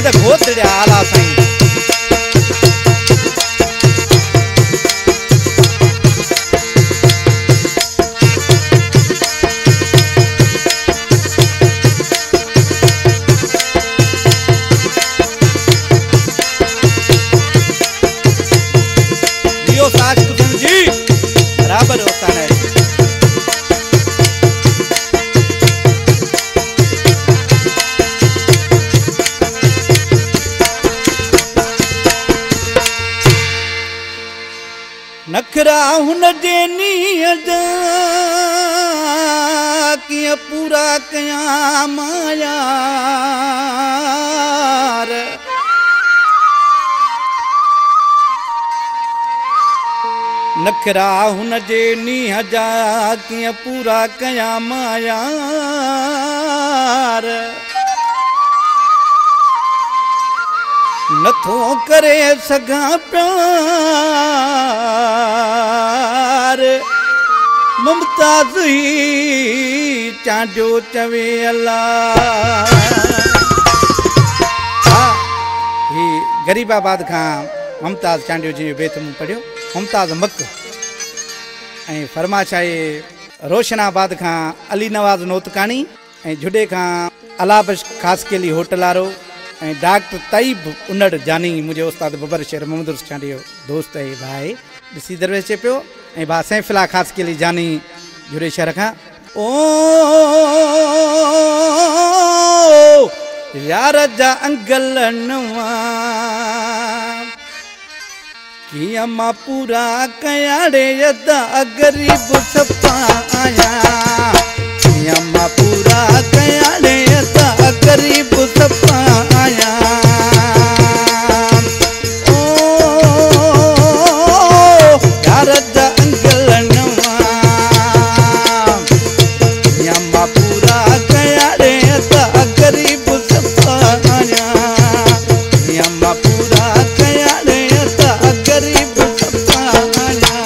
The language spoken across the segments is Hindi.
त घोतड़िया आला साईं। जियो साज कुसुम जी बराबर होता है। नखरा हुन जे नीअत कीअं पूरा कयां मायार। नखरा हुन जे नीह जा कीअं पूरा कयां मायार। नथो करे सघां प्यार मुमताज़ ही चांडियो चवे अल्लाह। हाँ ही गरीबाबाद खां मुमताज़ चांडियो जी बेत मूं पढ़ियो। मुमताज़ मक ऐं फरमाश आहे रोशनाबाद खां अली नवाज़ नोतकानी ऐं जुडे खां अलाबश खासकेली होटल वारो ऐं डॉक्टर तईब उनड़ जानी मुझे उस्ताद बबर शेर मोहम्मद चांडियो दोस्त है भाई ॾिसी दरवेश चे पियो ऐं भा सैफिला खासकेली जानी जुड़े शहर खां। ओ यार जा अंगल नवा कियां मां पूरा कयाड़े यदा गरीब सपा आया। कियां मां पूरा कयाड़े यदा गरीब सपा आया। ओ यार जा अंगल नवा कियां मां पूरा कयाड़े यदा गरीब सपा आया। कियां मां पूरा कयाड़े यदा गरीब सपा आया।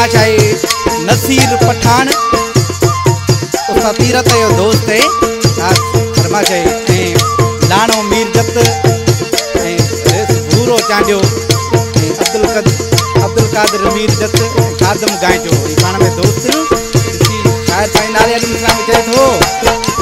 फरमाश आहे नसीर पठान उस्ताद तीरथ जो दोस्त है फरमाश है लाणो मीर जत भूरो चांडियो अब्दुल कादिर मीर जत कादम गांजो पाण में दोस्त शायद पाण नाले इस्लाम चए थो